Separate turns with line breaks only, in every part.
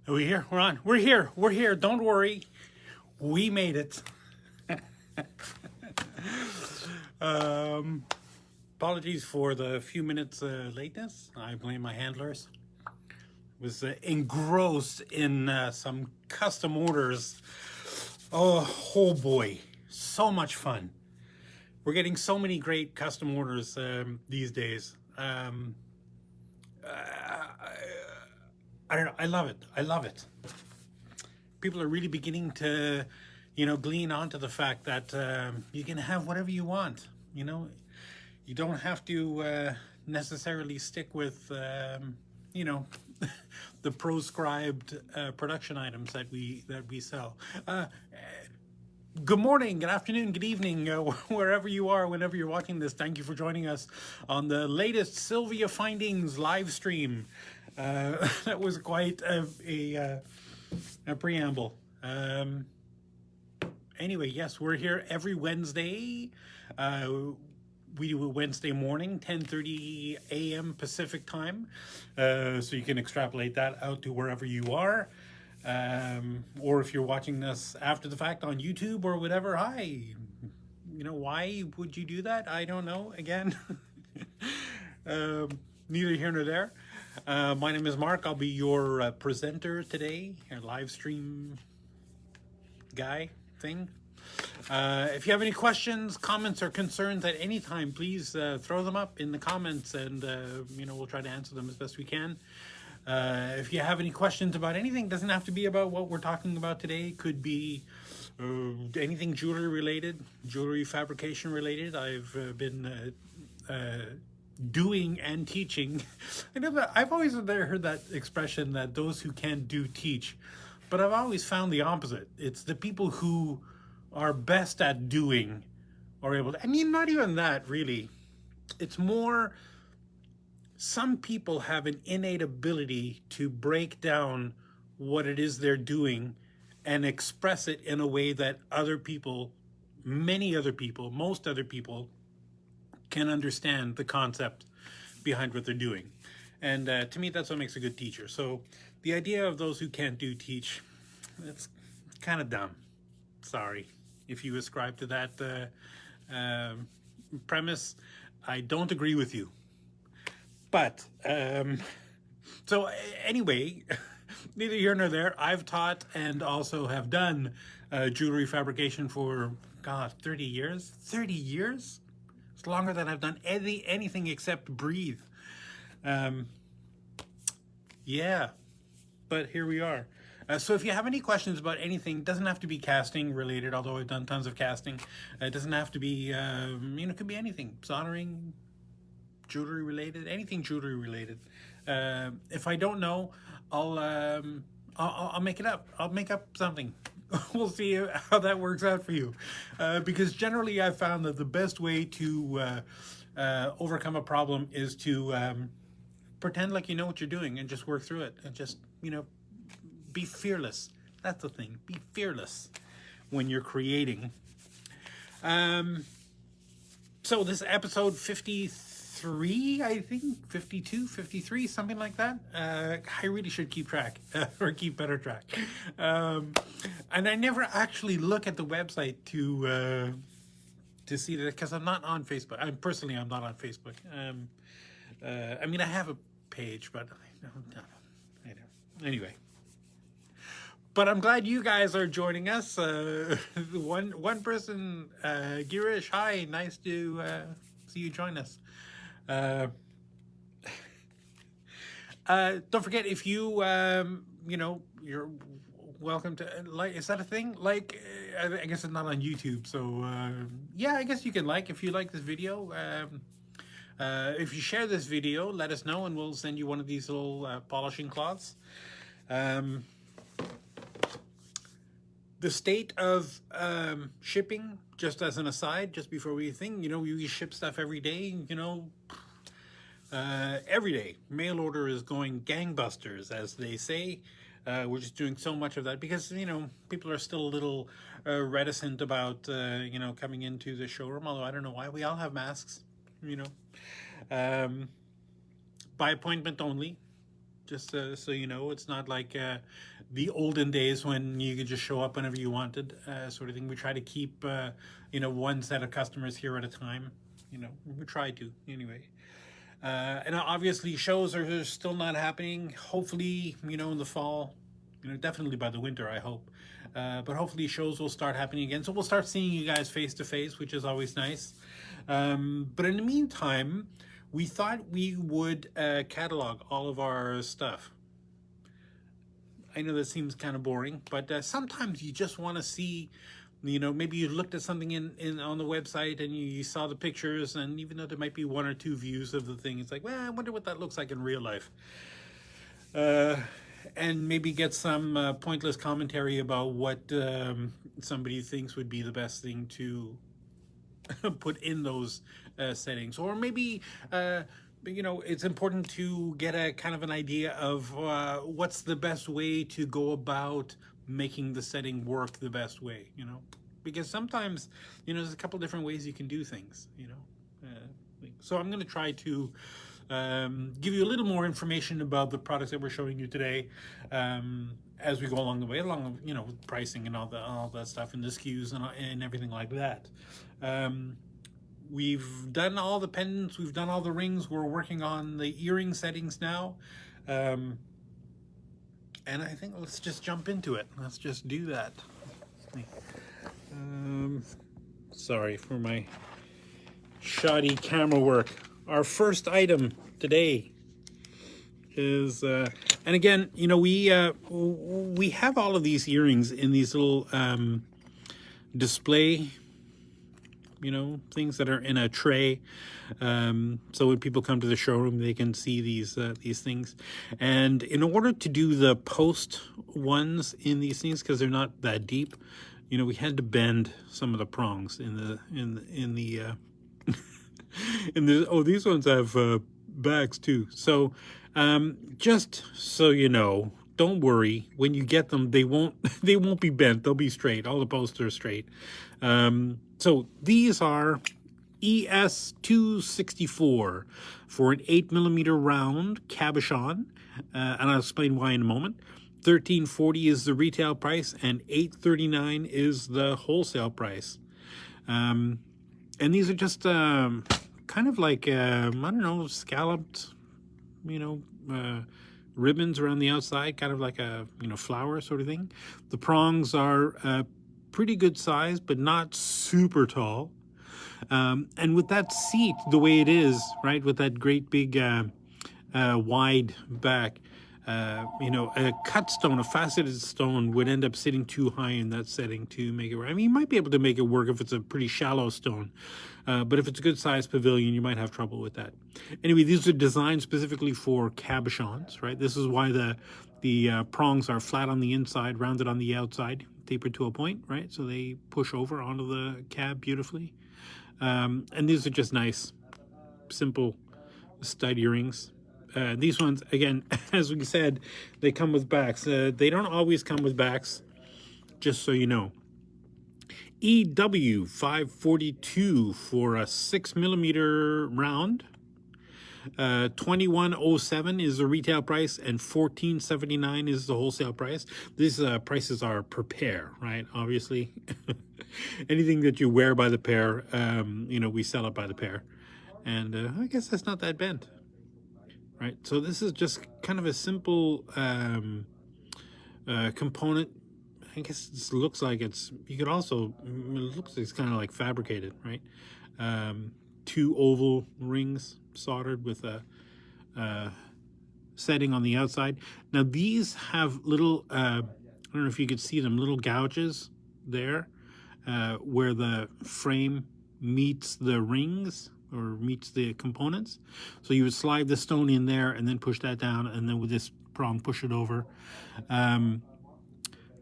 Are we here? We're on. We're here. We're here. Don't worry. We made it. Um, Apologies for the few minutes lateness. I blame my handlers. Was engrossed in some custom orders. Oh boy. So much fun. We're getting so many great custom orders these days. I don't know. I love it. I love it. People are really beginning to, glean onto the fact that you can have whatever you want. You don't have to necessarily stick with, the proscribed production items that we sell. Good morning, good afternoon, good evening, wherever you are, whenever you're watching this. Thank you for joining us on the latest SilviaFindings live stream. That was quite a preamble. Anyway, yes, we're here every Wednesday. We do a Wednesday morning, 10:30 a.m. Pacific time. So you can extrapolate that out to wherever you are. Or if you're watching this after the fact on YouTube or whatever, hi. Why would you do that? I don't know. Again, neither here nor there. My name is Mark. I'll be your presenter today, your live stream guy thing. If you have any questions, comments, or concerns at any time, please throw them up in the comments, and we'll try to answer them as best we can. If you have any questions about anything, doesn't have to be about what we're talking about today. Could be anything jewelry related, jewelry fabrication related. I've been doing and teaching. I know that I've always heard that expression that those who can't do teach, but I've always found the opposite. It's the people who are best at doing are able to. I mean, not even that really. It's more, some people have an innate ability to break down what it is they're doing and express it in a way that other people, many other people, most other people can understand the concept behind what they're doing. And to me, that's what makes a good teacher. So the idea of those who can't do teach, that's kind of dumb. Sorry if you ascribe to that premise. I don't agree with you. But, so anyway, neither here nor there. I've taught and also have done jewelry fabrication for, 30 years? 30 years? It's longer than I've done anything except breathe. Yeah, but here we are. So if you have any questions about anything, it doesn't have to be casting related, although I've done tons of casting. It doesn't have to be, it could be anything. Soldering, jewelry related, anything jewelry related. If I don't know, I'll make it up. I'll make up something. We'll see how that works out for you. Because generally I've found that the best way to overcome a problem is to pretend like you know what you're doing and just work through it and just, be fearless. That's the thing. Be fearless when you're creating. So this is episode 53, I think, 52, 53, something like that. I really should keep track, or keep better track. And I never actually look at the website to see that, because I'm not on Facebook. I'm not on Facebook. I have a page, but I don't. Anyway. But I'm glad you guys are joining us. One person, Girish, hi, nice to see you join us. Don't forget, if you, you're welcome to like. Is that a thing? Like, I guess it's not on YouTube, so yeah, I guess you can like if you like this video. If you share this video, let us know, and we'll send you one of these little polishing cloths. The state of shipping, just as an aside, just before we think, we ship stuff every day, every day. Mail order is going gangbusters, as they say. We're just doing so much of that because, people are still a little reticent about, coming into the showroom, although I don't know why. We all have masks, by appointment only. Just so you know, it's not like the olden days when you could just show up whenever you wanted, sort of thing. We try to keep, one set of customers here at a time. We try to anyway. And obviously, shows are still not happening. Hopefully, in the fall, definitely by the winter, I hope. But hopefully, shows will start happening again. So we'll start seeing you guys face to face, which is always nice. But in the meantime, we thought we would catalog all of our stuff. I know that seems kind of boring, but sometimes you just want to see, maybe you looked at something in on the website and you saw the pictures, and even though there might be 1 or 2 views of the thing, it's like, well, I wonder what that looks like in real life. And maybe get some pointless commentary about what somebody thinks would be the best thing to put in those settings. Or maybe it's important to get a kind of an idea of what's the best way to go about making the setting work the best way, because sometimes there's a couple different ways you can do things. So I'm going to try to give you a little more information about the products that we're showing you today, as we go along the way, along with pricing and all that stuff, and the SKUs and everything like that. We've done all the pendants, we've done all the rings, we're working on the earring settings now. And I think let's just jump into it. Let's just do that. Sorry for my shoddy camera work. Our first item today is, and again, we have all of these earrings in these little display, things that are in a tray. So when people come to the showroom, they can see these things. And in order to do the post ones in these things, because they're not that deep, we had to bend some of the prongs in the oh, these ones have backs too. So just so you know, don't worry, when you get them, they won't be bent, they'll be straight. All the posts are straight. So these are ES264 for an 8mm round cabochon, and I'll explain why in a moment. $13.40 is the retail price, and $8.39 is the wholesale price. And these are just kind of like I don't know, scalloped, ribbons around the outside, kind of like a flower sort of thing. The prongs are pretty good size, but not super tall. And with that seat the way it is, right, with that great big wide back, a cut stone, a faceted stone would end up sitting too high in that setting to make it work. I mean, you might be able to make it work if it's a pretty shallow stone, but if it's a good sized pavilion, you might have trouble with that. Anyway, these are designed specifically for cabochons, right? This is why the prongs are flat on the inside, rounded on the outside, tapered to a point, right? So they push over onto the cab beautifully. And these are just nice, simple stud earrings. These ones, again, as we said, they come with backs. They don't always come with backs, just so you know. EW542 for a 6mm round. 2107 is the retail price, and 1479 is the wholesale price. These prices are per pair, right? Obviously, anything that you wear by the pair, we sell it by the pair, and I guess that's not that bent. Right, so this is just kind of a simple component. I guess this looks like it looks like it's kind of like fabricated, right? 2 oval rings soldered with a setting on the outside. Now these have little, I don't know if you could see them, little gouges there where the frame meets the rings, or meets the components. So you would slide the stone in there and then push that down, and then with this prong push it over.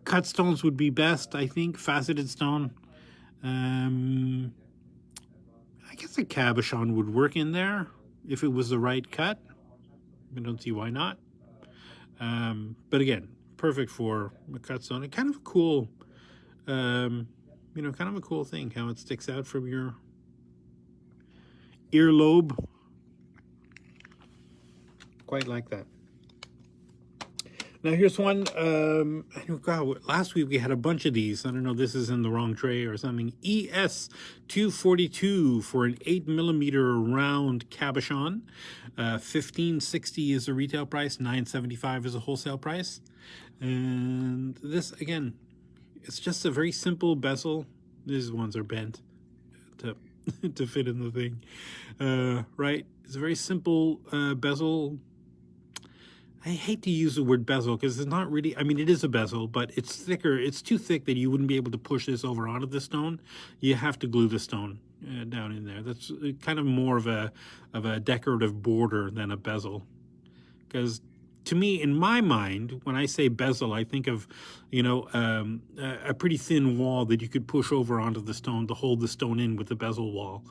Cut stones would be best, I think. Faceted stone. I guess a cabochon would work in there if it was the right cut. I don't see why not. But again, perfect for a cut stone. And kind of a cool, kind of a cool thing, how it sticks out from your earlobe. Quite like that. Now here's one. God, last week we had a bunch of these. I don't know. This is in the wrong tray or something. ES242 for an 8mm round cabochon. 1560 is the retail price. 975 is a wholesale price. And this again, it's just a very simple bezel. These ones are bent to to fit in the thing, right? It's a very simple bezel. I hate to use the word bezel because it's not really, I mean, it is a bezel, but it's thicker. It's too thick that you wouldn't be able to push this over onto the stone. You have to glue the stone down in there. That's kind of more of a decorative border than a bezel. Because to me, in my mind, when I say bezel, I think of, you know, a pretty thin wall that you could push over onto the stone to hold the stone in with the bezel wall.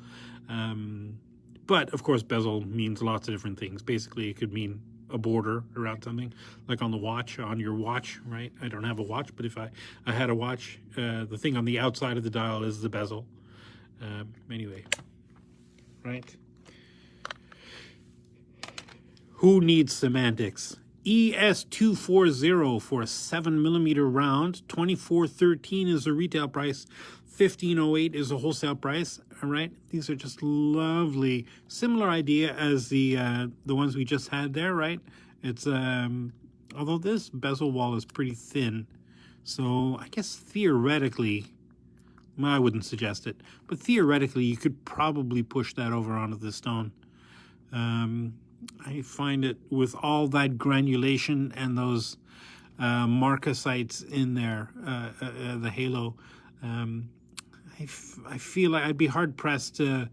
But of course, bezel means lots of different things. Basically, it could mean a border around something, like on the watch, on your watch, right? I don't have a watch, but if I had a watch, the thing on the outside of the dial is the bezel. Anyway, right? Who needs semantics? ES240 for a 7mm round. 2413 is the retail price. 1508 is the wholesale price. All right, these are just lovely. Similar idea as the ones we just had there, right? It's although this bezel wall is pretty thin, so I guess theoretically, well, I wouldn't suggest it, but theoretically you could probably push that over onto the stone. I find it with all that granulation and those marcasites in there, the halo. I feel like I'd be hard pressed to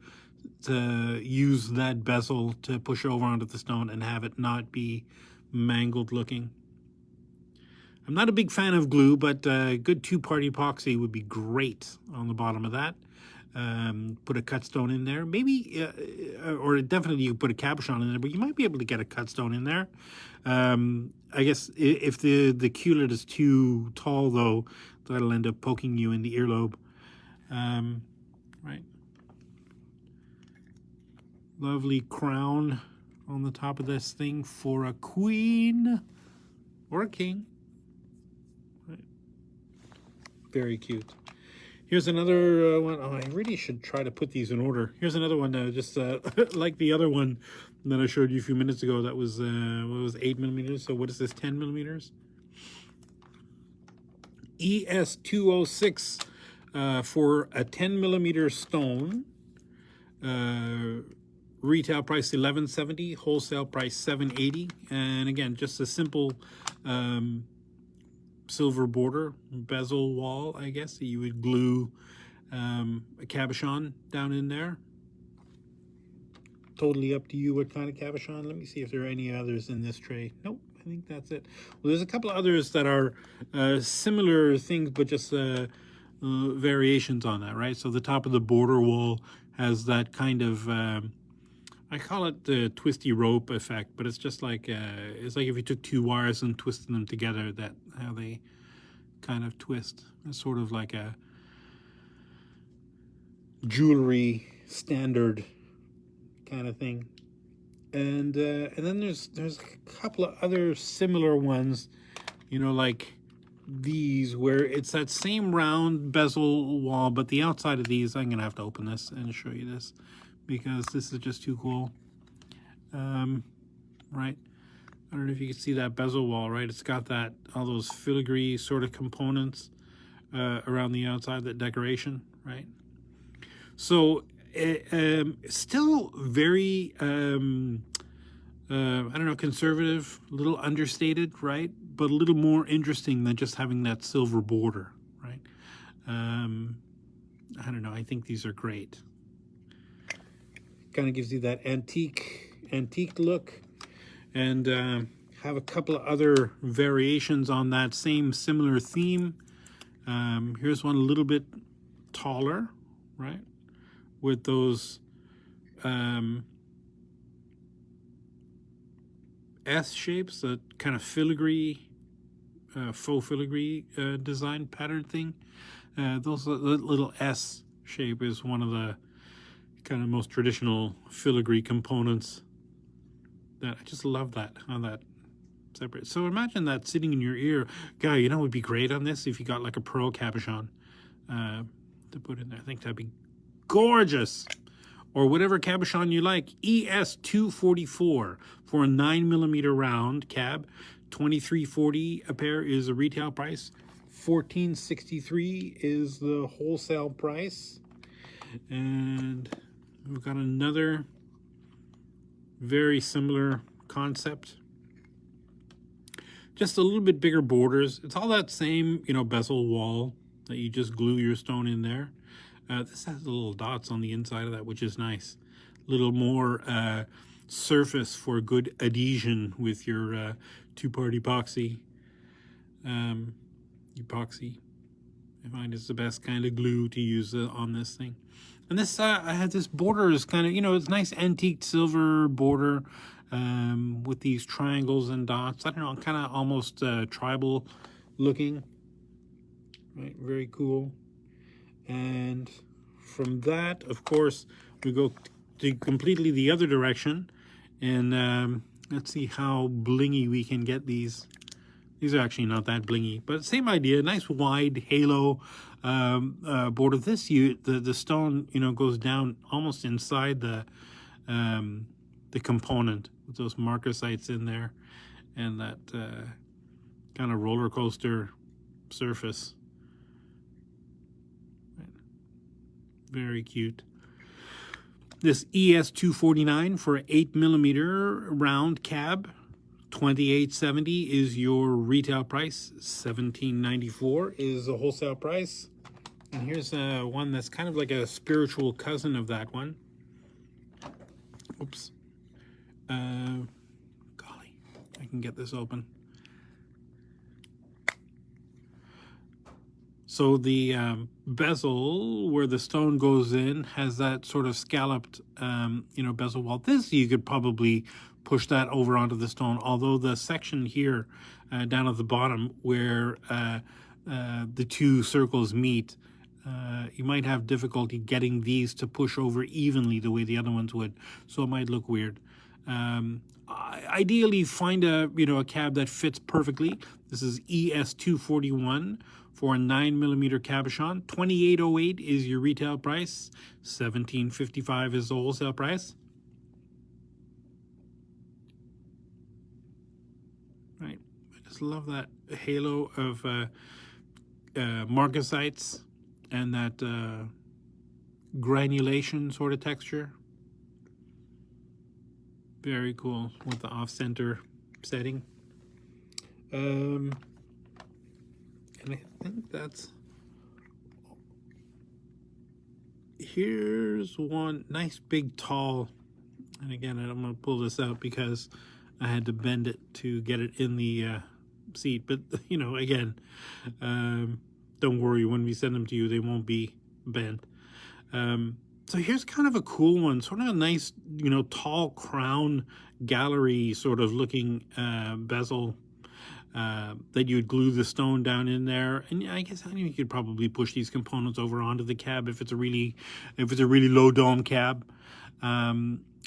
use that bezel to push over onto the stone and have it not be mangled looking. I'm not a big fan of glue, but good two-part epoxy would be great on the bottom of that. Put a cut stone in there, maybe, or definitely you put a cabochon in there, but you might be able to get a cut stone in there. I guess if the culet is too tall, though, that'll end up poking you in the earlobe. Right. Lovely crown on the top of this thing for a queen or a king. Right. Very cute. Here's another one. Oh, I really should try to put these in order. Here's another one, just like the other one that I showed you a few minutes ago. That was, what was 8mm? So what is this, 10mm? ES206 for a 10mm stone. Retail price $11.70, wholesale price $7.80. And again, just a simple silver border bezel wall, I guess. You would glue a cabochon down in there. Totally up to you what kind of cabochon. Let me see if there are any others in this tray. Nope, I think that's it. Well, there's a couple of others that are similar things, but just variations on that, right? So the top of the border wall has that kind of I call it the twisty rope effect, but it's just like it's like if you took two wires and twisted them together, that how they kind of twist. It's sort of like a jewelry standard kind of thing. And then there's a couple of other similar ones, you know, like these, where it's that same round bezel wall, but the outside of these, I'm gonna have to open this and show you this, because this is just too cool. Right, I don't know if you can see that bezel wall, right? It's got that, all those filigree sort of components around the outside, that decoration, right? So still very I don't know, conservative, a little understated, right? But a little more interesting than just having that silver border, right? I don't know, I think these are great. Kind of gives you that antique look. And have a couple of other variations on that same similar theme. Here's one a little bit taller, right? With those S shapes, that kind of filigree, faux filigree design pattern thing. Those little S shape is one of the kind of most traditional filigree components. That I just love that on that separate. So imagine that sitting in your ear. Guy, you know what would be great on this? If you got like a pearl cabochon to put in there. I think that'd be gorgeous. Or whatever cabochon you like. ES244 for a 9mm round cab. $23.40 a pair is the retail price. $14.63 is the wholesale price. And we've got another very similar concept. Just a little bit bigger borders. It's all that same, you know, bezel wall that you just glue your stone in there. This has little dots on the inside of that, which is nice. A little more surface for good adhesion with your two-part epoxy. Epoxy, I find, is the best kind of glue to use on this thing. And this, I had this border is kind of, you know, it's nice antique silver border with these triangles and dots. I don't know, kind of almost tribal looking. Right, very cool. And from that, of course, we go to completely the other direction. And let's see how blingy we can get these. These are actually not that blingy, but same idea. Nice wide halo border. This the stone, you know, goes down almost inside the component with those marker sites in there, and that kind of roller coaster surface. Very cute. This ES249 for 8mm round cab. $28.70 is your retail price. $17.94 is the wholesale price. And here's one that's kind of like a spiritual cousin of that one. Oops. Golly, I can get this open. So the bezel where the stone goes in has that sort of scalloped, you know, bezel wall. This you could probably push that over onto the stone, although the section here down at the bottom where the two circles meet, you might have difficulty getting these to push over evenly the way the other ones would, so it might look weird. Ideally, find a cab that fits perfectly. This is ES241 for a 9mm cabochon. $28.08 is your retail price. $17.55 is the wholesale price. Right, I just love that halo of marcasites and that granulation sort of texture. Very cool with the off-center setting. And I think that's... Here's one nice big tall, and again I'm going to pull this out because I had to bend it to get it in the seat, but you know, again, don't worry, when we send them to you they won't be bent. So here's kind of a cool one, sort of a nice, you know, tall crown gallery sort of looking bezel that you would glue the stone down in there. And I guess you could probably push these components over onto the cab if it's a really low dome cab.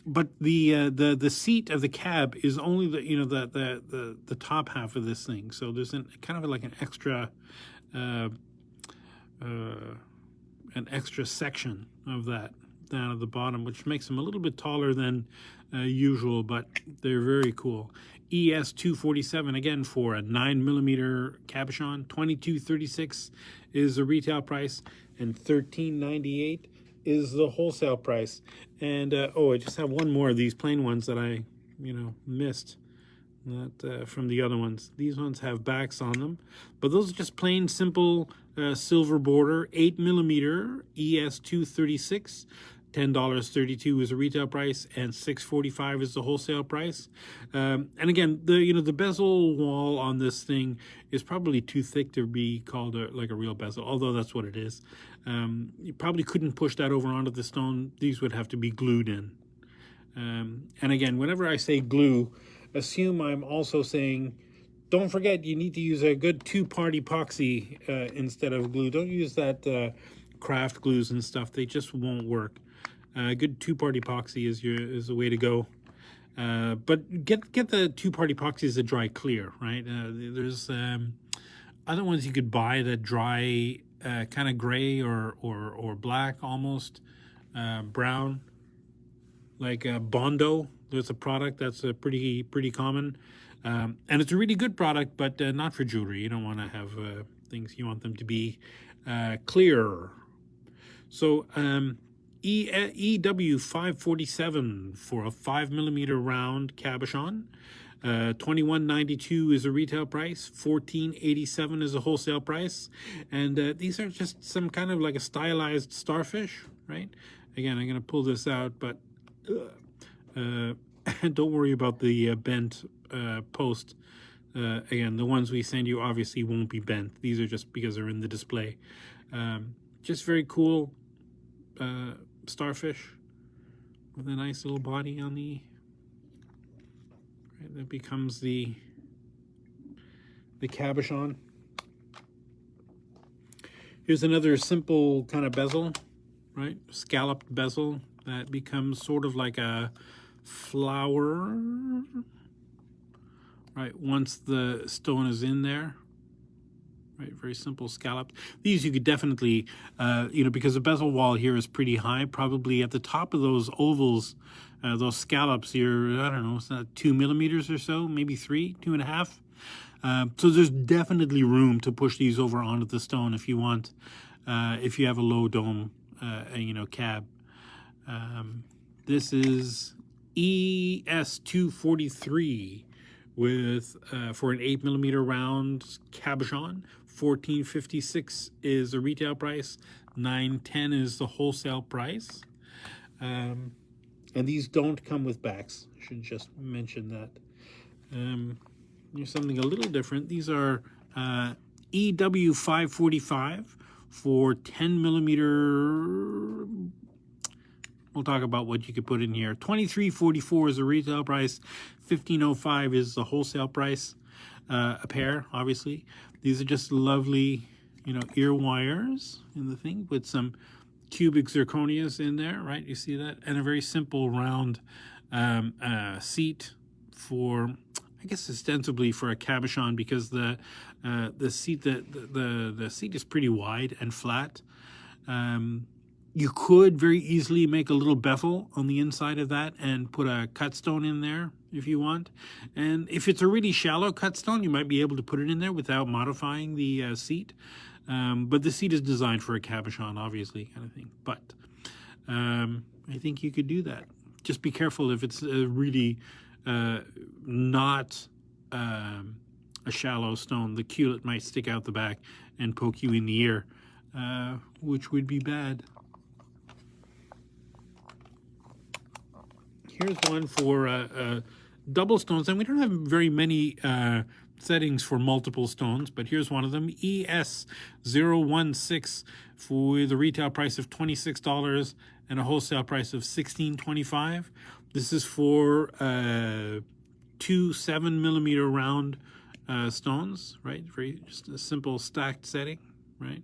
But the seat of the cab is only the top half of this thing. So there's kind of like an extra section of that down at the bottom, which makes them a little bit taller than usual, but they're very cool. ES247 again for a 9mm cabochon. $22.36 is the retail price, and $13.98 is the wholesale price. And oh, I just have one more of these plain ones that I missed from the other ones. These ones have backs on them, but those are just plain simple silver border. 8mm ES236. $10.32 is the retail price, and $6.45 is the wholesale price. And again, the bezel wall on this thing is probably too thick to be called like a real bezel, although that's what it is. You probably couldn't push that over onto the stone. These would have to be glued in. And again, whenever I say glue, assume I'm also saying, don't forget you need to use a good two-part epoxy instead of glue. Don't use that craft glues and stuff. They just won't work. Good two-part epoxy is the way to go. But get the two-part epoxies that dry clear, right? There's other ones you could buy that dry kind of gray or black, almost brown, like Bondo. There's a product that's pretty common, and it's a really good product, but not for jewelry. You don't want to have things. You want them to be clear. So EW 547 for a 5mm round cabochon. $21.92 is a retail price, $14.87 is a wholesale price, and these are just some kind of like a stylized starfish, right? Again, I'm going to pull this out, but don't worry about the bent post. Again, the ones we send you obviously won't be bent. These are just because they're in the display. Just very cool starfish with a nice little body on the. Right, that becomes the cabochon. Here's another simple kind of bezel, right? Scalloped bezel that becomes sort of like a flower, right? Once the stone is in there. Right, very simple scalloped. These you could definitely, because the bezel wall here is pretty high, probably at the top of those ovals, those scallops, you're, I don't know, it's not 2 millimeters or so, maybe 3, 2.5. So there's definitely room to push these over onto the stone if you want, if you have a low dome, cab. This is ES243 with for an 8mm round cabochon. $14.56 is the retail price, $9.10 is the wholesale price, and these don't come with backs. I should just mention that. Here's something a little different. These are EW 545 for 10mm. We'll talk about what you could put in here. $23.44 is the retail price. $15.05 is the wholesale price. A pair, obviously. These are just lovely, ear wires in the thing with some cubic zirconias in there, right? You see that? And a very simple round seat for, I guess, ostensibly for a cabochon, because the seat the seat is pretty wide and flat. You could very easily make a little bevel on the inside of that and put a cut stone in there if you want. And if it's a really shallow cut stone, you might be able to put it in there without modifying the seat. But the seat is designed for a cabochon, obviously, kind of thing. But I think you could do that. Just be careful if it's really not a shallow stone. The culet might stick out the back and poke you in the ear, which would be bad. Here's one for double stones, and we don't have very many settings for multiple stones, but here's one of them, ES016 for the retail price of $26 and a wholesale price of $16.25. This is for 2 7mm round stones, right? Very just a simple stacked setting, right?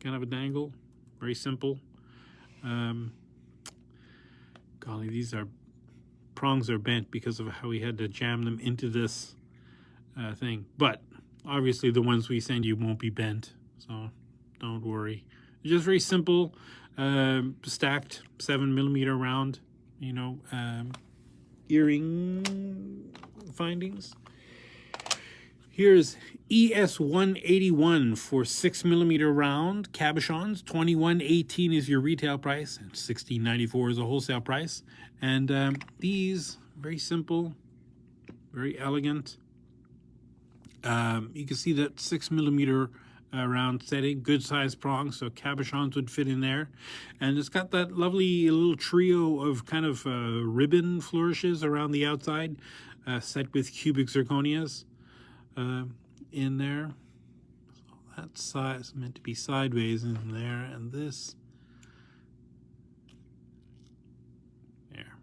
Kind of a dangle, very simple. Golly, these prongs are bent because of how we had to jam them into this thing. But obviously the ones we send you won't be bent, so don't worry. Just very simple, stacked 7mm round, earring findings. Here's ES181 for 6mm round cabochons. $21.18 is your retail price, and $16.94 is a wholesale price. And these, very simple, very elegant. You can see that 6mm round setting, good size prongs, so cabochons would fit in there. And it's got that lovely little trio of kind of ribbon flourishes around the outside, set with cubic zirconias. In there, so that side is meant to be sideways in there, and this there.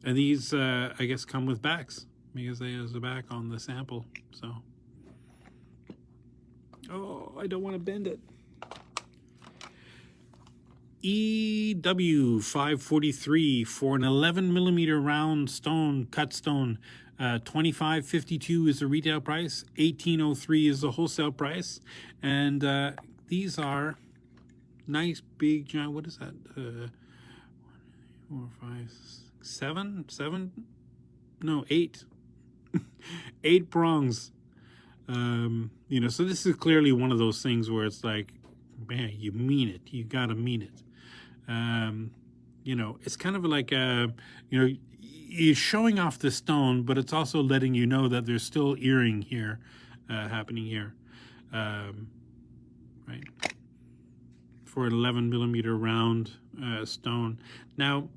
And these, I guess, come with backs because there's a back on the sample. So, oh, I don't want to bend it. EW543 for an 11 millimeter round stone, cut stone. 25.52 is the retail price. 18.03 is the wholesale price. And these are nice big giant. What is that? 4, 5, 7? No, 8. 8 prongs. You know, so this is clearly one of those things where it's like, man, you mean it. You gotta mean it. You know, it's kind of like, you know, you're showing off the stone, but it's also letting you know that there's still earring here, happening here, right? For an 11 millimeter round stone. Now,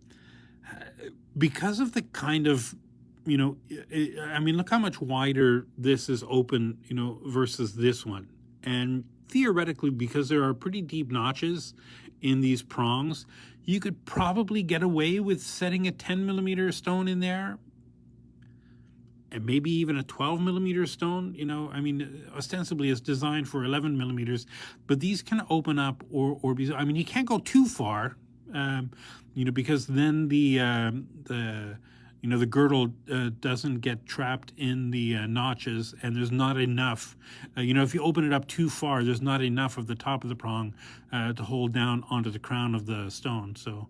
because of the kind of, you know, I mean, look how much wider this is open, you know, versus this one. And theoretically, because there are pretty deep notches in these prongs, you could probably get away with setting a 10 millimeter stone in there, and maybe even a 12 millimeter stone. You know, I mean, ostensibly it's designed for 11 millimeters, but these can open up or be, I mean, you can't go too far, you know, because then the you know, the girdle doesn't get trapped in the notches, and there's not enough. You know, if you open it up too far, there's not enough of the top of the prong to hold down onto the crown of the stone. So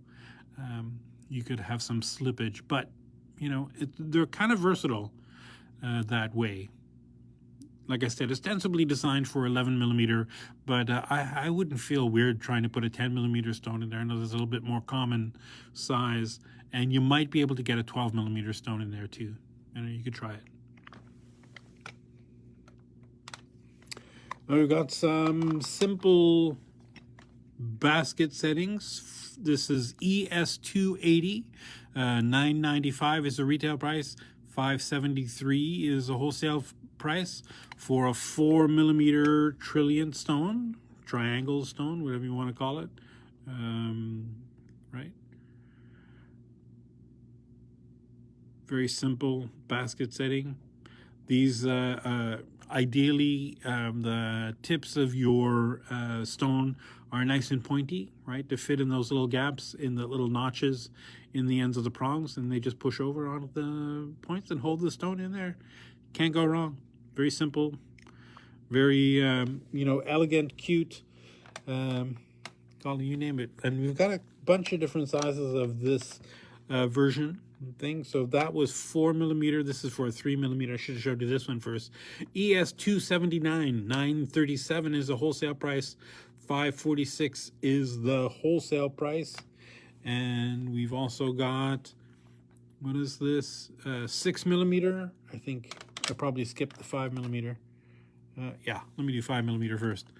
you could have some slippage. But, you know, they're kind of versatile that way. Like I said, ostensibly designed for 11 millimeter, but I wouldn't feel weird trying to put a 10 millimeter stone in there. I know there's a little bit more common size, and you might be able to get a 12 millimeter stone in there too. And you could try it. We've got some simple basket settings. This is ES280, $9.95 is the retail price. $5.73 is the wholesale price for a 4 millimeter trillion stone, triangle stone, whatever you want to call it. Right? Very simple basket setting. These ideally, the tips of your stone are nice and pointy, right, to fit in those little gaps in the little notches in the ends of the prongs, and they just push over onto the points and hold the stone in there. Can't go wrong. Very simple, very you know, elegant, cute. Call it, you name it. And we've got a bunch of different sizes of this version thing. So that was 4 millimeter. This is for a 3 millimeter. I should have showed you this one first. ES279, $9.37 is the wholesale price. $5.46 is the wholesale price. And we've also got, what is this? 6 millimeter. I think I probably skipped the 5 millimeter. Yeah, let me do 5 millimeter first.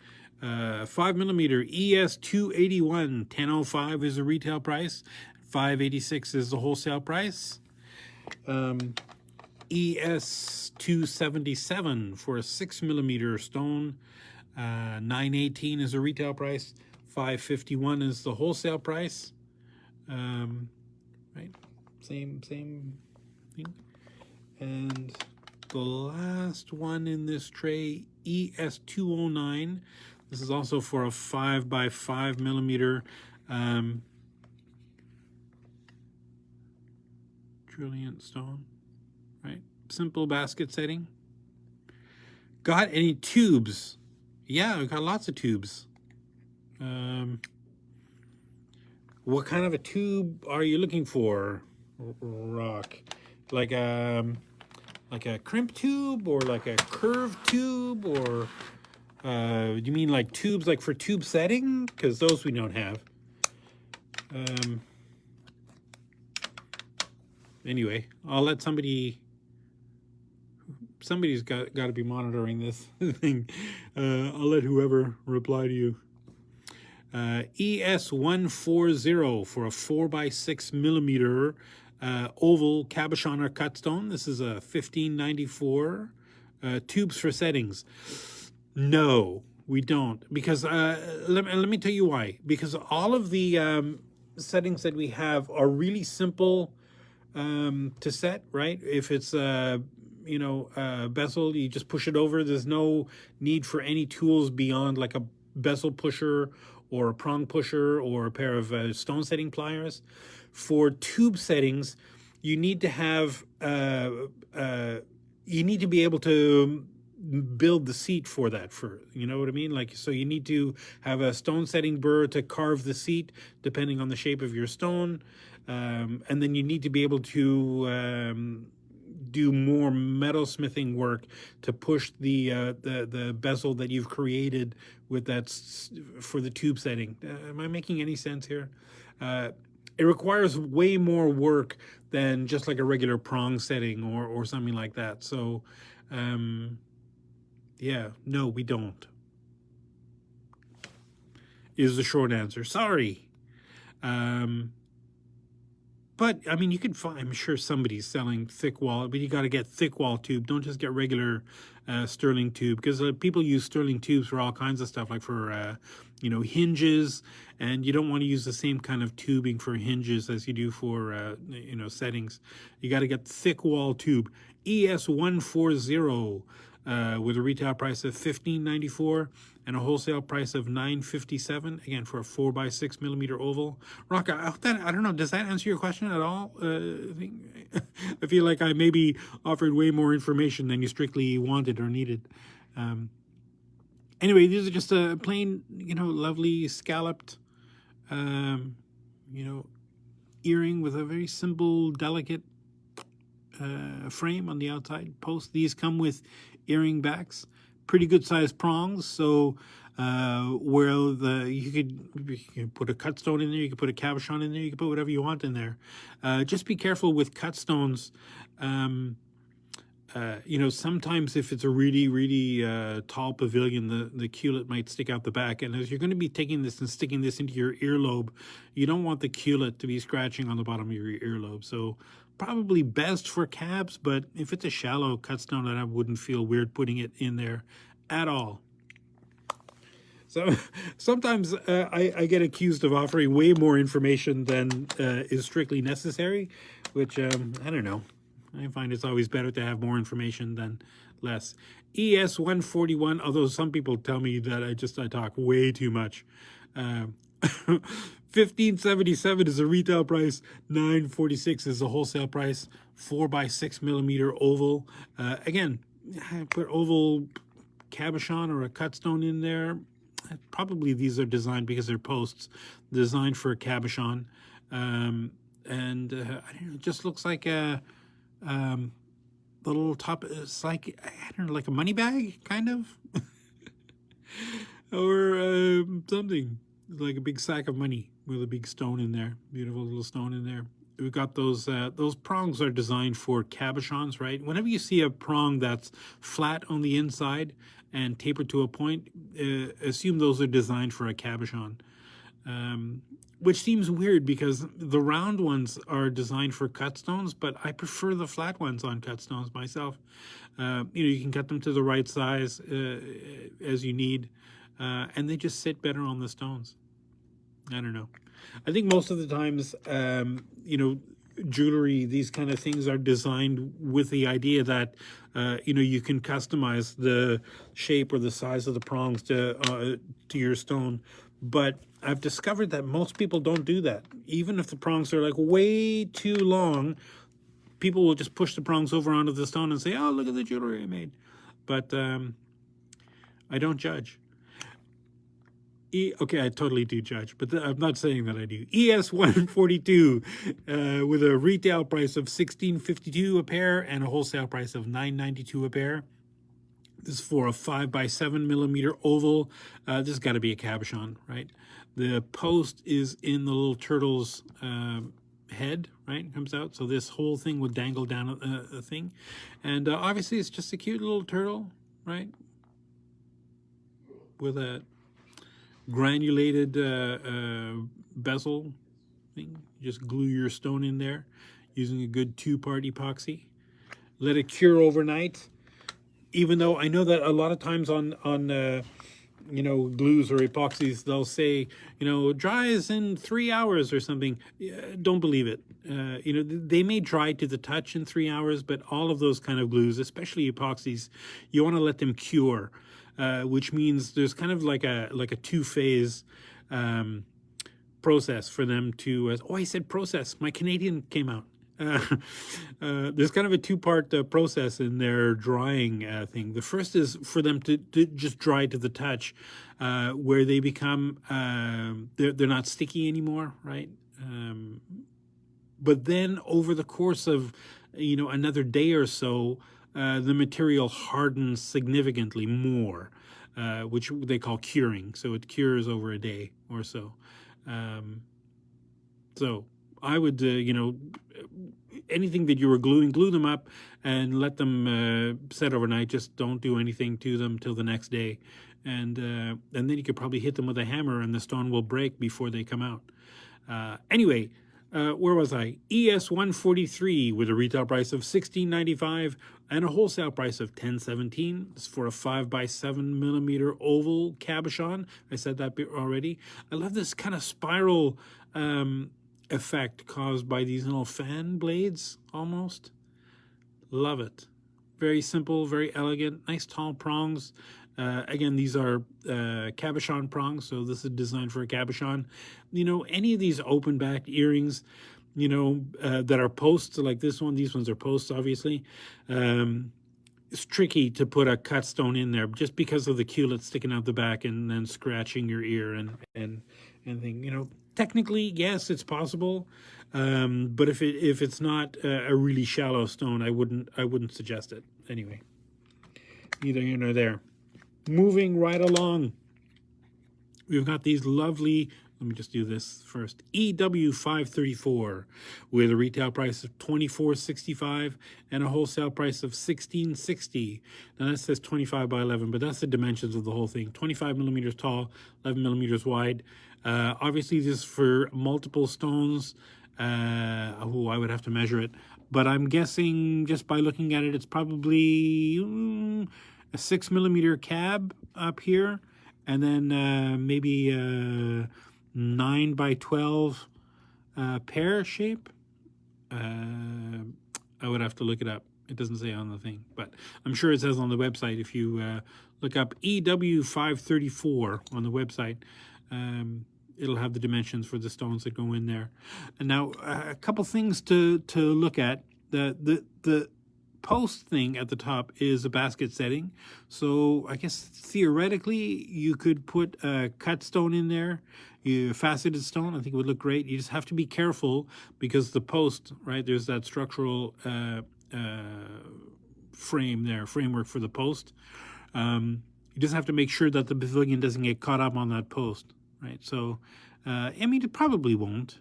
5 millimeter ES281, $10.05 is the retail price. $5.86 is the wholesale price. ES277 for a 6 millimeter stone. $9.18 is the retail price. $5.51 is the wholesale price. Right, same thing. And the last one in this tray, ES209. This is also for a 5 by 5 millimeter trillion stone, right? Simple basket setting. Got any tubes? Yeah, we got lots of tubes. What kind of a tube are you looking for, Rock? Like a crimp tube, or like a curved tube, or do you mean like tubes like for tube setting? Because those we don't have. Anyway, I'll let somebody's got to be monitoring this thing. I'll let whoever reply to you. ES140 for a 4 by 6 millimeter oval cabochon or cut stone. This is a $15.94. Tubes for settings. No, we don't. Because let me tell you why. Because all of the settings that we have are really simple to set, right? If it's you know, bezel, you just push it over. There's no need for any tools beyond like a bezel pusher or a prong pusher or a pair of stone setting pliers. For tube settings, you need to have you need to be able to build the seat for that, for you know what I mean, like, so you need to have a stone setting burr to carve the seat depending on the shape of your stone, and then you need to be able to do more metal smithing work to push the bezel that you've created with that for the tube setting. Am I making any sense here? It requires way more work than just like a regular prong setting or something like that. So, yeah, no, we don't, is the short answer. Sorry. But, I mean, you can find, I'm sure somebody's selling thick wall, but you got to get thick wall tube. Don't just get regular sterling tube, because people use sterling tubes for all kinds of stuff, like for, you know, hinges, and you don't want to use the same kind of tubing for hinges as you do for, you know, settings. You got to get thick wall tube. ES140 with a retail price of $15.94 and a wholesale price of $9.57, again, for a 4x6 millimeter oval. Rock, I don't know, does that answer your question at all? I feel like I maybe offered way more information than you strictly wanted or needed. Anyway, these are just a plain, you know, lovely scalloped, you know, earring with a very simple, delicate frame on the outside post. These come with earring backs, pretty good sized prongs, so where you could put a cut stone in there, you could put a cabochon in there, you can put whatever you want in there. Just be careful with cut stones. You know, sometimes if it's a really tall pavilion, the culet might stick out the back, and as you're going to be taking this and sticking this into your earlobe, you don't want the culet to be scratching on the bottom of your earlobe. So probably best for cabs, but if it's a shallow cut stone, then I wouldn't feel weird putting it in there at all. So sometimes I get accused of offering way more information than is strictly necessary, which I don't know. I find it's always better to have more information than less. ES141, although some people tell me that I talk way too much. $15.77 is a retail price, $9.46 is a wholesale price, 4x6 millimeter oval. Again, put oval cabochon or a cut stone in there. Probably these are designed, because they're posts, designed for a cabochon. And I don't know, it just looks like a the little top, it's like, I don't know, like a money bag, kind of. Or something, like a big sack of money with a big stone in there, beautiful little stone in there. We've got those prongs are designed for cabochons, right? Whenever you see a prong that's flat on the inside and tapered to a point, assume those are designed for a cabochon. Which seems weird, because the round ones are designed for cut stones, but I prefer the flat ones on cut stones myself. You know, you can cut them to the right size as you need, and they just sit better on the stones. I don't know. I think most of the times, you know, jewelry, these kind of things are designed with the idea that, you know, you can customize the shape or the size of the prongs to your stone. But I've discovered that most people don't do that. Even if the prongs are like way too long, people will just push the prongs over onto the stone and say, oh, look at the jewelry I made. But I don't judge. Okay, I totally do judge, but I'm not saying that I do. ES142 with a retail price of $16.52 a pair and a wholesale price of $9.92 a pair. This is for a 5x7 millimeter oval. This has got to be a cabochon, right? The post is in the little turtle's head, right? It comes out. So this whole thing would dangle down a thing. And obviously it's just a cute little turtle, right? With a granulated bezel thing. You just glue your stone in there using a good 2-part epoxy. Let it cure overnight. Even though I know that a lot of times on you know, glues or epoxies, they'll say, you know, dries in 3 hours or something. Don't believe it. You know, they may dry to the touch in 3 hours, but all of those kind of glues, especially epoxies, you want to let them cure, which means there's kind of like a two-phase process for them to, oh, I said process, my Canadian came out. There's kind of a two-part process in their drying thing. The first is for them to just dry to the touch, where they become, they're not sticky anymore, right? But then over the course of, another day or so, the material hardens significantly more, which they call curing. So it cures over a day or so. So I would, anything that you were gluing, glue them up and let them set overnight. Just don't do anything to them till the next day. And then you could probably hit them with a hammer and the stone will break before they come out. Anyway, where was I? ES143 with a retail price of $16.95 and a wholesale price of $10.17. It's for a 5x7mm oval cabochon. I said that already. I love this kind of spiral effect caused by these little fan blades almost. Love it. Very simple, very elegant, nice tall prongs. Again, these are cabochon prongs, so this is designed for a cabochon. Any of these open-backed earrings, that are posts like this one, these ones are posts, obviously. It's tricky to put a cut stone in there just because of the culet sticking out the back and then scratching your ear and thing. Technically, yes, it's possible, but if it's not a really shallow stone, I wouldn't suggest it. Anyway, neither here nor there. Moving right along, we've got these lovely, let me just do this first, EW534 with a retail price of $24.65 and a wholesale price of $16.60. Now that says 25 by 11, but that's the dimensions of the whole thing. 25 millimeters tall, 11 millimeters wide. Obviously this is for multiple stones. I would have to measure it, but I'm guessing just by looking at it, it's probably a 6mm cab up here, and then maybe a 9 by 12 pear shape. I would have to look it up. It doesn't say on the thing, but I'm sure it says on the website. If you look up EW534 on the website, it'll have the dimensions for the stones that go in there. And now a couple things to look at. The post thing at the top is a basket setting, so I guess theoretically you could put a cut stone in there, faceted stone. I think it would look great. You just have to be careful because the post, right, there's that structural framework for the post. You just have to make sure that the pavilion doesn't get caught up on that post, right? So it probably won't.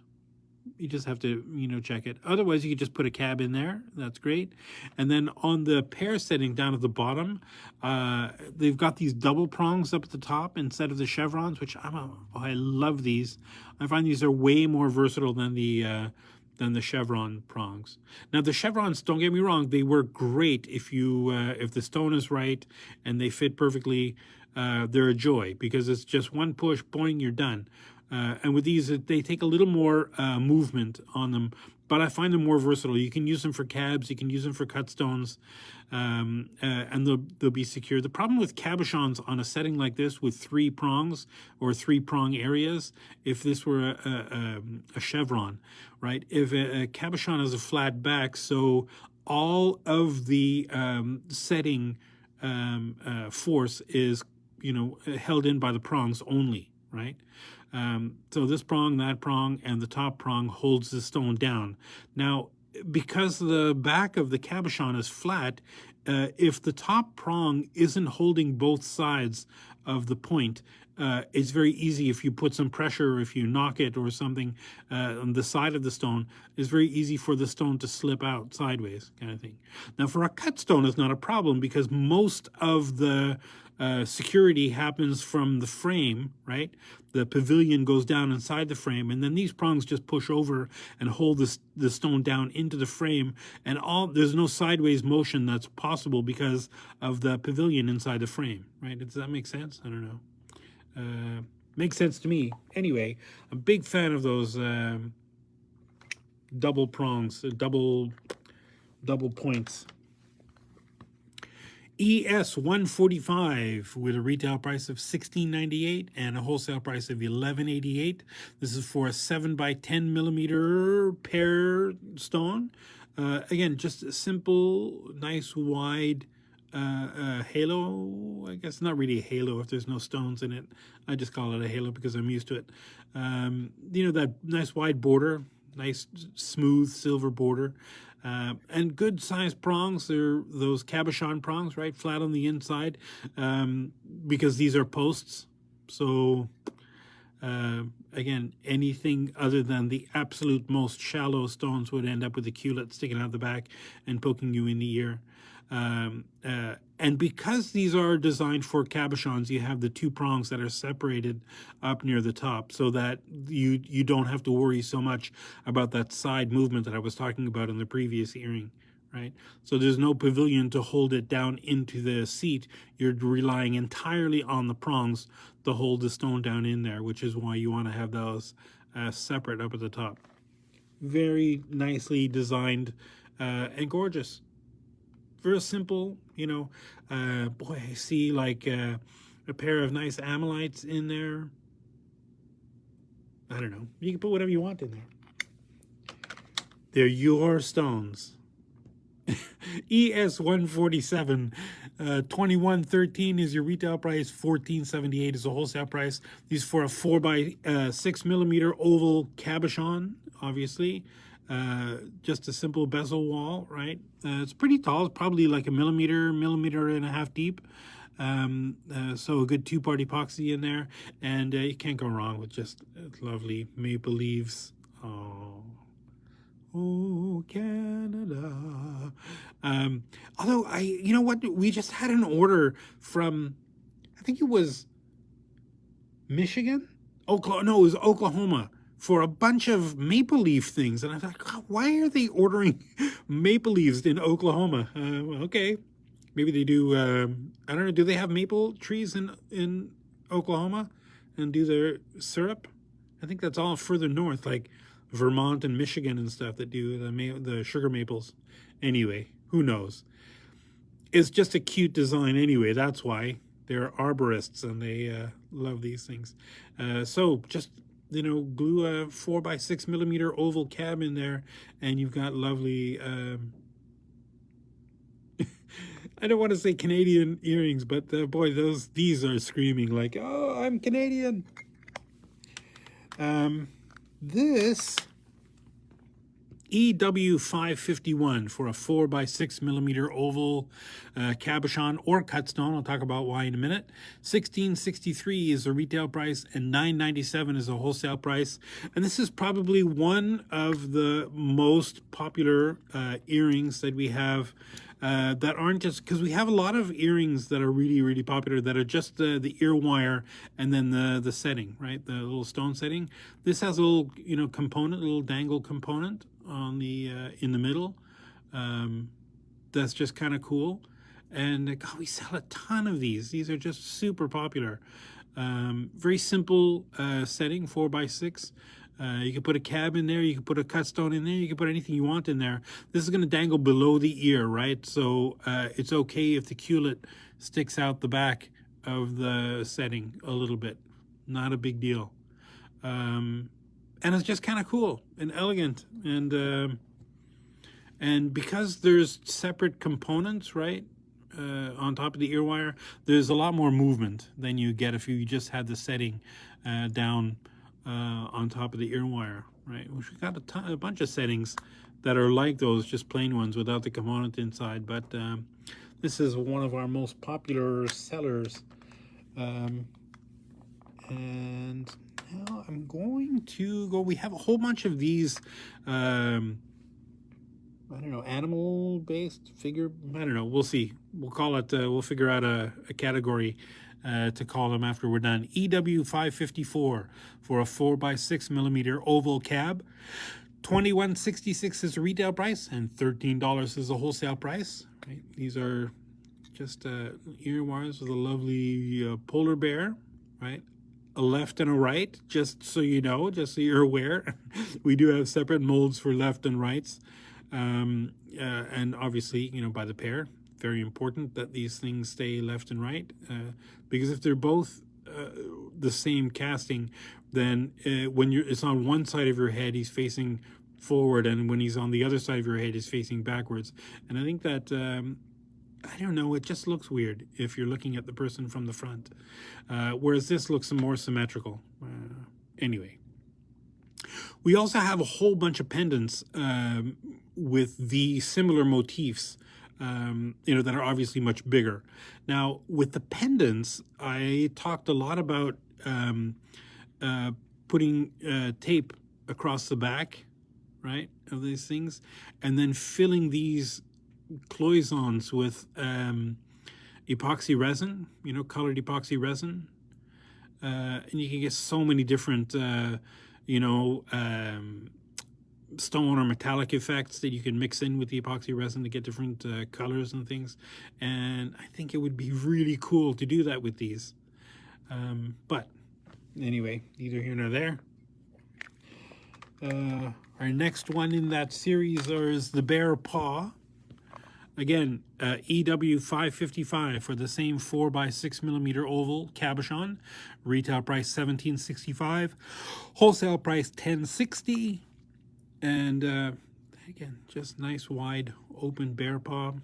You just have to, check it. Otherwise, you could just put a cab in there. That's great. And then on the pear setting down at the bottom, they've got these double prongs up at the top instead of the chevrons, which I love these. I find these are way more versatile than the chevron prongs. Now the chevrons, don't get me wrong, they work great if the stone is right and they fit perfectly. They're a joy because it's just one push, boing, you're done. And with these, they take a little more movement on them, but I find them more versatile. You can use them for cabs, you can use them for cut stones, and they'll be secure. The problem with cabochons on a setting like this with 3 prongs or 3 prong areas, if this were a chevron, right? If a cabochon has a flat back, so all of the setting force is, held in by the prongs only, right? So this prong, that prong, and the top prong holds the stone down. Now, because the back of the cabochon is flat, if the top prong isn't holding both sides of the point, it's very easy if you put some pressure, if you knock it or something on the side of the stone, it's very easy for the stone to slip out sideways, kind of thing. Now, for a cut stone, it's not a problem because most of the security happens from the frame, right? The pavilion goes down inside the frame, and then these prongs just push over and hold the stone down into the frame, and there's no sideways motion that's possible because of the pavilion inside the frame, right? Does that make sense? I don't know. Makes sense to me. Anyway, I'm a big fan of those double prongs, double points. ES 145 with a retail price of $16.98 and a wholesale price of $11.88. This is for a 7 by 10 millimeter pear stone. Again, just a simple, nice, wide halo. I guess not really a halo if there's no stones in it. I just call it a halo because I'm used to it. You know, that nice wide border, nice smooth silver border. And good sized prongs. They're those cabochon prongs, right? Flat on the inside, because these are posts. So, again, anything other than the absolute most shallow stones would end up with a culet sticking out the back and poking you in the ear. And because these are designed for cabochons, you have the two prongs that are separated up near the top so that you don't have to worry so much about that side movement that I was talking about in the previous earring, right? So there's no pavilion to hold it down into the seat. You're relying entirely on the prongs to hold the stone down in there, which is why you want to have those separate up at the top. Very nicely designed and gorgeous. Very simple, you know. Boy, I see like a pair of nice amylites in there. I don't know. You can put whatever you want in there. They're your stones. ES 147, 2113 is your retail price. 1478 is the wholesale price. These for a 4 by 6 millimeter oval cabochon, obviously. Just a simple bezel wall, right? It's pretty tall. It's probably like a millimeter and a half deep. So a good two-part epoxy in there, and you can't go wrong with just lovely maple leaves. Oh, Canada. Although you know what? We just had an order from, I think it was Michigan? No, it was Oklahoma, for a bunch of maple leaf things. And I thought, God, why are they ordering maple leaves in Oklahoma? Okay, maybe they do. I don't know. Do they have maple trees in Oklahoma and do their syrup? I think that's all further north, like Vermont and Michigan and stuff, that do the sugar maples. Anyway, who knows? It's just a cute design anyway. That's why they're arborists and they love these things. So just, you know, glue a 4 by 6 millimeter oval cab in there, and you've got lovely, I don't want to say Canadian earrings, but boy, these are screaming like, oh, I'm Canadian. This EW551 for a 4 by 6 millimeter oval cabochon or cut stone. I'll talk about why in a minute. $16.63 is the retail price and $9.97 is the wholesale price. And this is probably one of the most popular earrings that we have that aren't just, because we have a lot of earrings that are really, really popular that are just the ear wire and then the setting, right? The little stone setting. This has a little, you know, component, a little dangle component on the in the middle. That's just kind of cool. And God, we sell a ton of these. These are just super popular. Very simple setting, 4 by 6. You can put a cab in there, you can put a cut stone in there, you can put anything you want in there. This is going to dangle below the ear, right? So it's okay if the culet sticks out the back of the setting a little bit. Not a big deal. And it's just kind of cool and elegant. And because there's separate components, right, on top of the ear wire, there's a lot more movement than you get if you just had the setting down on top of the ear wire, right? We've got a bunch of settings that are like those, just plain ones without the component inside. But this is one of our most popular sellers. And now I'm going to go. We have a whole bunch of these. I don't know, animal-based figure. I don't know. We'll see. We'll call it. We'll figure out a category to call them after we're done. EW554 for a 4 by 6 millimeter oval cab. $21.66 is the retail price and $13 is the wholesale price. Right? These are just ear wires with a lovely polar bear, right? A left and a right, just so you know, just so you're aware. We do have separate molds for left and rights. And obviously, you know, by the pair. very important that these things stay left and right, because if they're both the same casting, then when it's on one side of your head, he's facing forward, and when he's on the other side of your head, he's facing backwards. And I think that I don't know, it just looks weird if you're looking at the person from the front, whereas this looks more symmetrical. Anyway, we also have a whole bunch of pendants with the similar motifs, that are obviously much bigger. Now, with the pendants, I talked a lot about putting tape across the back, right, of these things, and then filling these cloisons with epoxy resin, colored epoxy resin. And you can get so many different, stone or metallic effects that you can mix in with the epoxy resin to get different colors and things. And I think it would be really cool to do that with these. But anyway, neither here nor there. Our next one in that series is the Bear Paw. Again, EW 555 for the same 4x6mm oval cabochon. Retail price $17.65. Wholesale price $10.60. And again, just nice wide open bear paw.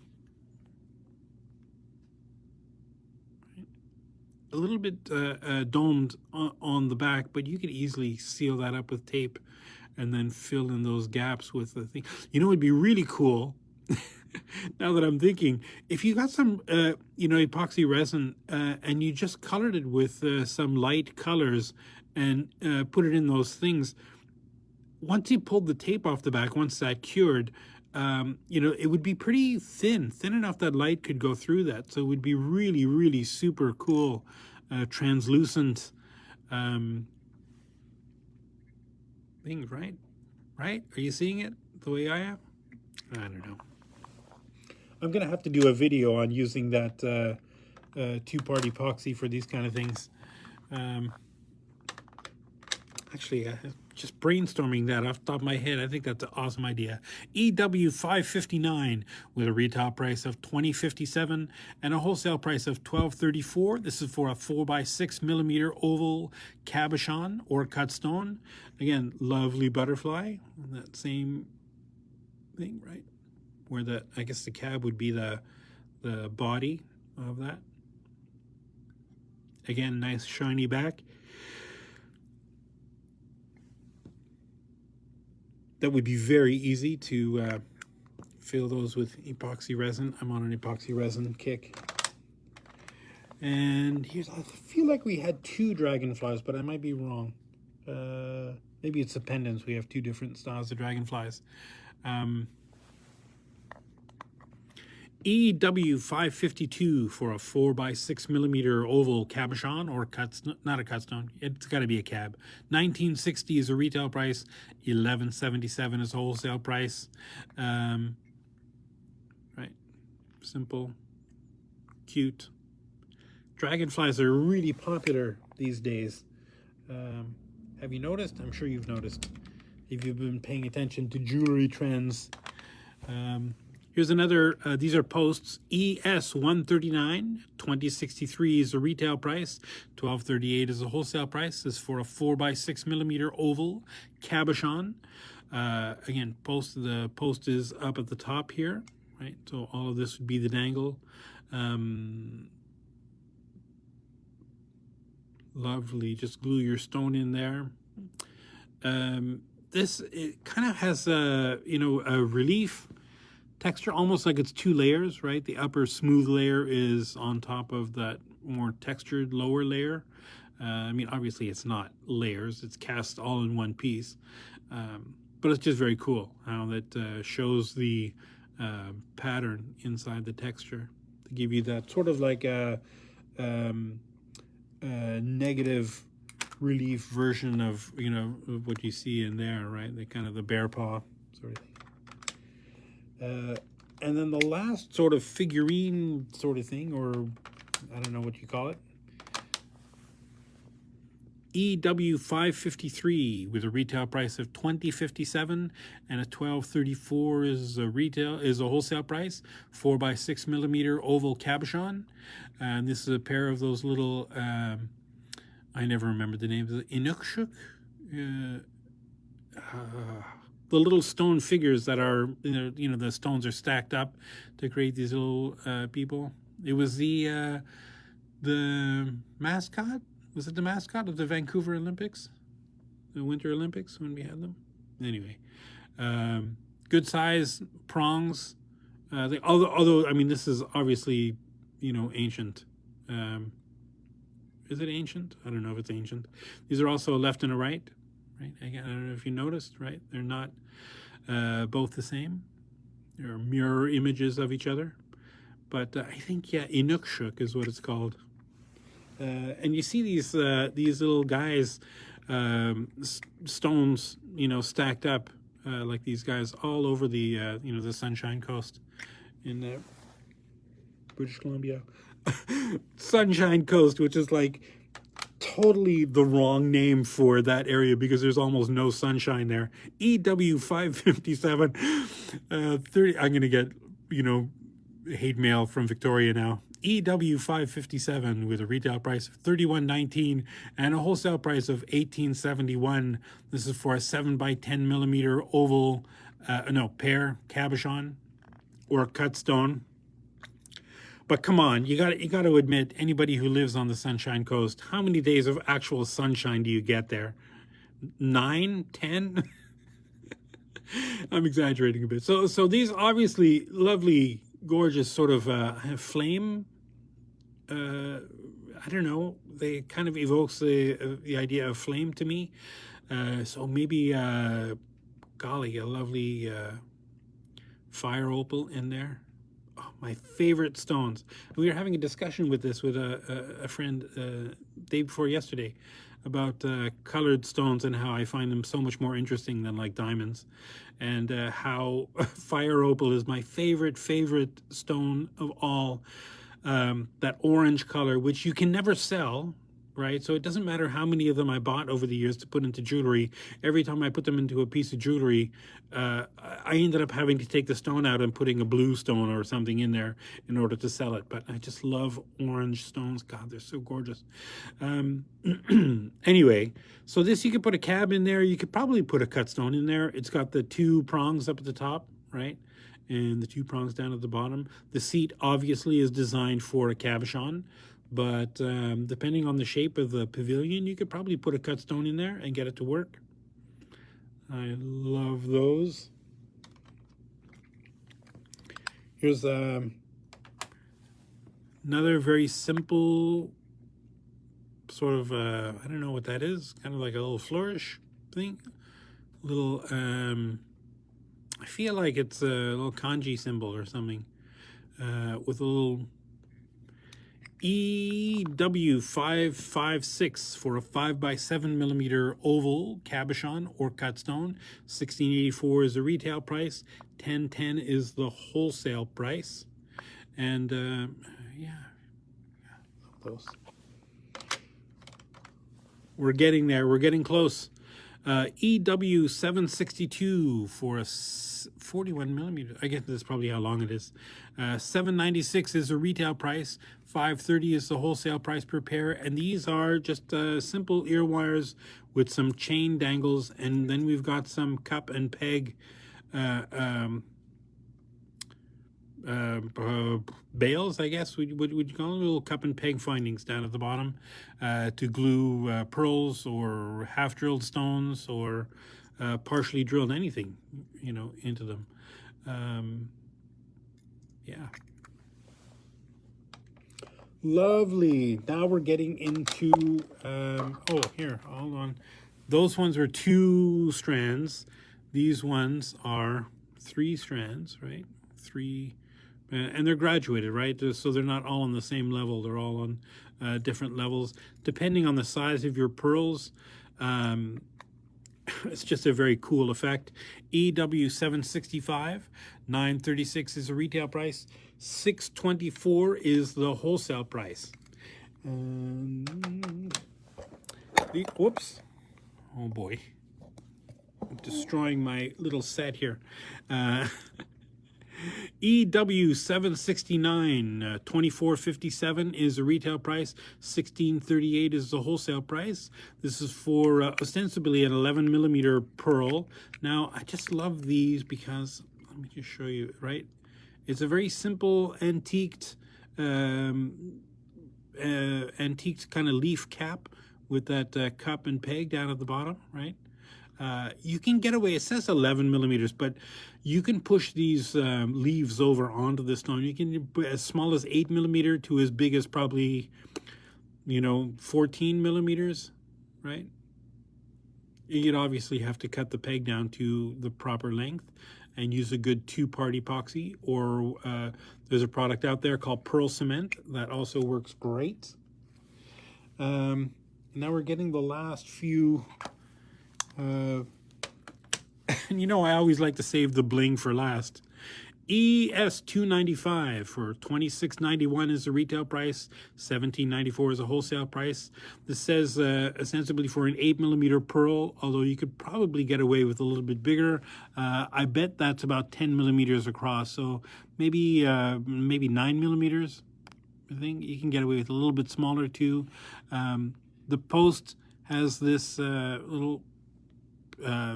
A little bit domed on the back, but you could easily seal that up with tape and then fill in those gaps with the thing. It'd be really cool. Now that I'm thinking, if you got some, epoxy resin and you just colored it with some light colors and put it in those things, once you pulled the tape off the back, once that cured, it would be pretty thin enough that light could go through that. So it would be really, really super cool, translucent things, right? Right? Are you seeing it the way I am? I don't know. I'm going to have to do a video on using that two-part epoxy for these kind of things. Actually, just brainstorming that off the top of my head, I think that's an awesome idea. EW 559 with a retail price of $20.57 and a wholesale price of $12.34. This is for a 4x6mm oval cabochon or cut stone. Again, lovely butterfly. That same thing, right? Where I guess the cab would be the body of that. Again, nice shiny back. That would be very easy to fill those with epoxy resin. I'm on an epoxy resin kick. And I feel like we had two dragonflies, but I might be wrong. Maybe it's the pendants. We have two different styles of dragonflies. EW 552 for a 4x6mm oval cabochon or not a cut stone. It's got to be a cab. $19.60 is a retail price. $11.77 is a wholesale price. Right, simple, cute. Dragonflies are really popular these days. Have you noticed? I'm sure you've noticed if you've been paying attention to jewelry trends. Here's another, these are posts. ES 139, $20.63 is the retail price. $12.38 is the wholesale price. This is for a 4x6mm oval cabochon. Again, the post is up at the top here, right? So all of this would be the dangle. Lovely, just glue your stone in there. It kind of has a relief texture, almost like it's two layers, right? The upper smooth layer is on top of that more textured lower layer. Obviously it's not layers, it's cast all in one piece. But it's just very cool how that shows the pattern inside the texture to give you that sort of like a negative relief version of, of what you see in there, right? The kind of the bear paw sort of thing. And then the last sort of figurine sort of thing, or I don't know what you call it. EW553 with a retail price of $20.57, and a $12.34 is a wholesale price. 4x6 millimeter oval cabochon, and this is a pair of those little I never remember the names of the Inukshuk. The little stone figures that are, the stones are stacked up to create these little people. It was the mascot. Was it the mascot of the Vancouver Olympics? The Winter Olympics when we had them? Anyway, good size prongs. Although, I mean, this is obviously, ancient. Is it ancient? I don't know if it's ancient. These are also a left and a right. Right? I don't know if you noticed, right? They're not both the same. They're mirror images of each other. But I think, yeah, Inukshuk is what it's called. And you see these little guys, stones, stacked up like these guys all over the, the Sunshine Coast in British Columbia. Sunshine Coast, which is like totally the wrong name for that area because there's almost no sunshine there. EW557, 30. I'm gonna get hate mail from Victoria now. EW557 with a retail price of $31.19 and a wholesale price of $18.71. This is for a 7x10 millimeter oval, pear cabochon or cut stone. But come on, you got to admit, anybody who lives on the Sunshine Coast, how many days of actual sunshine do you get there? 9, 10? I'm exaggerating a bit. So these obviously lovely, gorgeous sort of flame. I don't know. They kind of evokes the idea of flame to me. So maybe, golly, a lovely fire opal in there. My favorite stones. We were having a discussion with this with a friend day before yesterday about colored stones and how I find them so much more interesting than like diamonds, and how fire opal is my favorite stone of all. That orange color, which you can never sell, right? So it doesn't matter how many of them I bought over the years to put into jewelry. Every time I put them into a piece of jewelry, I ended up having to take the stone out and putting a blue stone or something in there in order to sell it. But I just love orange stones. God, they're so gorgeous. Anyway, so this, you could put a cab in there. You could probably put a cut stone in there. It's got the 2 prongs up at the top, right? And the 2 prongs down at the bottom. The seat obviously is designed for a cabochon. But depending on the shape of the pavilion, you could probably put a cut stone in there and get it to work. I love those. Here's another very simple sort of, I don't know what that is, kind of like a little flourish thing. Little, I feel like it's a little kanji symbol or something, with a little EW556 for a 5x7 millimeter oval cabochon or cut stone. $16.84 is the retail price. $10.10 is the wholesale price. And yeah, those. We're getting there. We're getting close. EW762 for a 41 millimeter. I guess that's probably how long it is. $7.96 is the retail price. $5.30 is the wholesale price per pair. And these are just simple ear wires with some chain dangles. And then we've got some cup and peg bales, I guess would you call them, little cup and peg findings down at the bottom to glue pearls or half drilled stones or partially drilled anything, into them. Yeah, lovely. Now we're getting into oh, here, hold on. Those ones are 2 strands. These ones are 3 strands, right? 3. And they're graduated, right? So they're not all on the same level. They're all on different levels. Depending on the size of your pearls, it's just a very cool effect. EW765, $9.36 is the retail price. $6.24 is the wholesale price. Whoops. Oh boy. I'm destroying my little set here. EW769, 24.57 is the retail price. 16.38 is the wholesale price. This is for ostensibly an 11 millimeter pearl. Now, I just love these because, let me just show you, right? It's a very simple antiqued kind of leaf cap with that cup and peg down at the bottom, right? You can get away, it says 11 millimeters, but you can push these leaves over onto the stone. You can as small as 8 millimeter to as big as probably, 14 millimeters, right? You'd obviously have to cut the peg down to the proper length and use a good 2-part epoxy, or there's a product out there called Pearl Cement that also works great. Now we're getting the last few. I always like to save the bling for last. ES295 for $26.91 is the retail price. $17.94 is the wholesale price. This says ostensibly for an 8 millimeter pearl, although you could probably get away with a little bit bigger. I bet that's about 10 millimeters across, so maybe 9 millimeters. I think you can get away with a little bit smaller too. The post has this little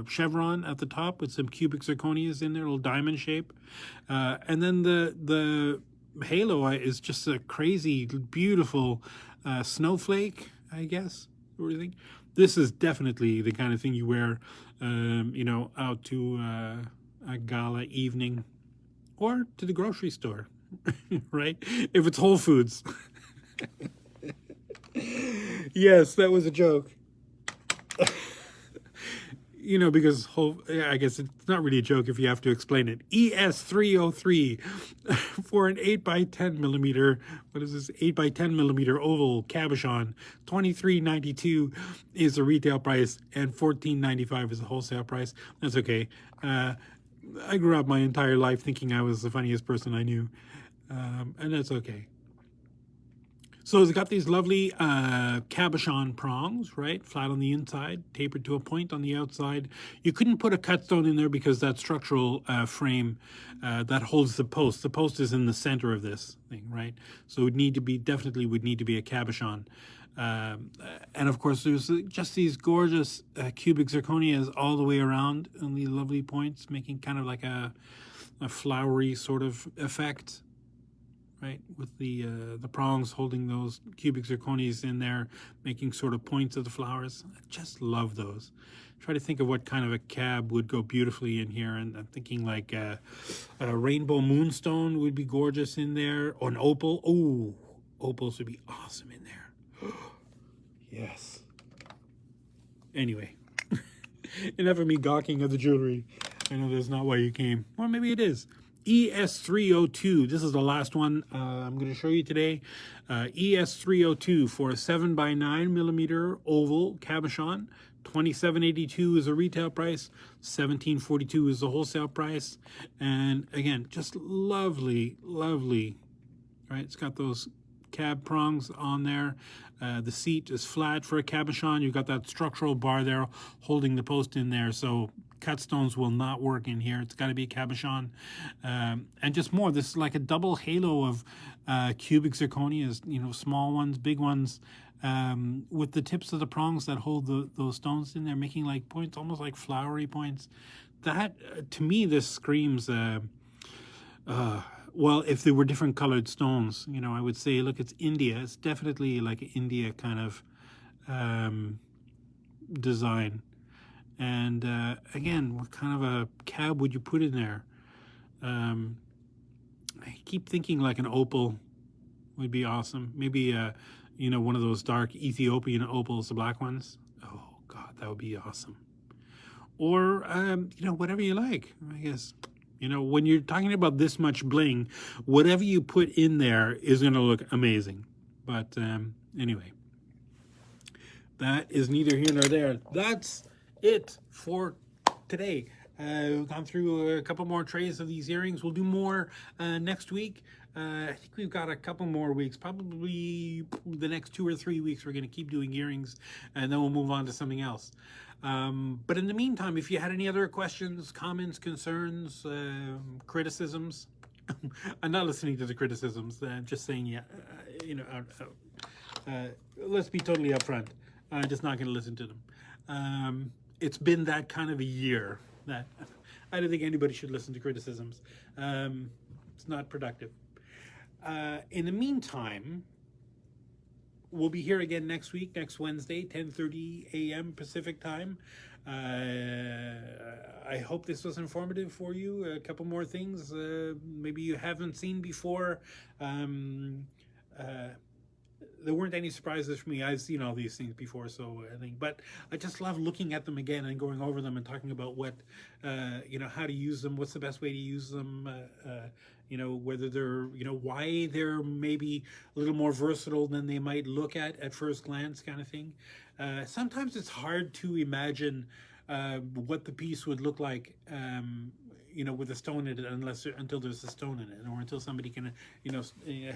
chevron at the top with some cubic zirconias in there, little diamond shape, and then the halo is just a crazy, beautiful snowflake, I guess. What do you think? This is definitely the kind of thing you wear, out to a gala evening or to the grocery store, right? If it's Whole Foods. Yes, that was a joke. Because I guess it's not really a joke if you have to explain it. ES303 for an 8 by 10 millimeter, what is this? 8 by 10 millimeter oval cabochon. $23.92 is the retail price, and $14.95 is the wholesale price. That's okay. I grew up my entire life thinking I was the funniest person I knew, and that's okay. So it's got these lovely cabochon prongs, right? Flat on the inside, tapered to a point on the outside. You couldn't put a cut stone in there because that structural frame that holds the post. The post is in the center of this thing, right? So it would need to be, definitely would need to be a cabochon. And of course, there's just these gorgeous cubic zirconias all the way around on the lovely points, making kind of like a flowery sort of effect. Right, with the prongs holding those cubic zirconias in there, making sort of points of the flowers. I just love those. Try to think of what kind of a cab would go beautifully in here, and I'm thinking like a rainbow moonstone would be gorgeous in there, or an opal. Oh, opals would be awesome in there. Yes. Anyway, enough of me gawking at the jewelry. I know that's not why you came. Or maybe it is. ES302, this is the last one I'm going to show you today. ES302 for a 7 by 9 millimeter oval cabochon. $27.82 is the retail price. $17.42 is the wholesale price. And again, just lovely, lovely, right? It's got those cab prongs on there. The seat is flat for a cabochon. You've got that structural bar there holding the post in there. So cut stones will not work in here. It's got to be a cabochon. And just more, this is like a double halo of cubic zirconias, small ones, big ones, with the tips of the prongs that hold those stones in there, making like points, almost like flowery points. That, to me, this screams, well, if there were different colored stones, I would say, look, it's India. It's definitely like an India kind of design. And again, what kind of a cab would you put in there? I keep thinking like an opal would be awesome. Maybe, one of those dark Ethiopian opals, the black ones. Oh, God, that would be awesome. Or, whatever you like, I guess. When you're talking about this much bling, whatever you put in there is going to look amazing. But anyway, that is neither here nor there. That's it for today. We've gone through a couple more trays of these earrings. We'll do more next week. I think we've got a couple more weeks, probably the next 2 or 3 weeks. We're going to keep doing earrings, and then we'll move on to something else. But in the meantime, if you had any other questions, comments, concerns, criticisms, I'm not listening to the criticisms. I'm just saying, yeah, let's be totally upfront. I'm just not going to listen to them. It's been that kind of a year that I don't think anybody should listen to criticisms. It's not productive. In the meantime, we'll be here again next week, next Wednesday, 10:30 a.m. Pacific time. I hope this was informative for you. A couple more things maybe you haven't seen before. There weren't any surprises for me. I've seen all these things before, so I think, but I just love looking at them again and going over them and talking about what, how to use them, what's the best way to use them, whether they're, why they're maybe a little more versatile than they might look at first glance, kind of thing. Sometimes it's hard to imagine what the piece would look like, with a stone in it, until there's a stone in it, or until somebody can,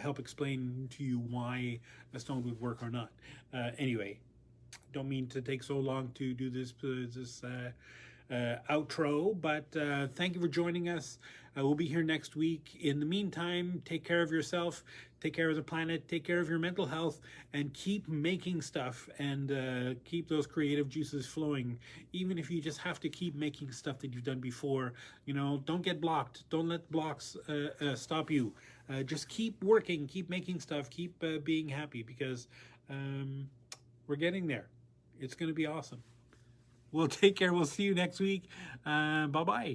help explain to you why a stone would work or not. Anyway, don't mean to take so long to do this outro, but thank you for joining us. We'll be here next week. In the meantime, take care of yourself, take care of the planet, take care of your mental health, and keep making stuff, and keep those creative juices flowing. Even if you just have to keep making stuff that you've done before, don't get blocked. Don't let blocks stop you. Just keep working, keep making stuff, keep being happy, because we're getting there. It's going to be awesome. Well, take care. We'll see you next week. Bye-bye.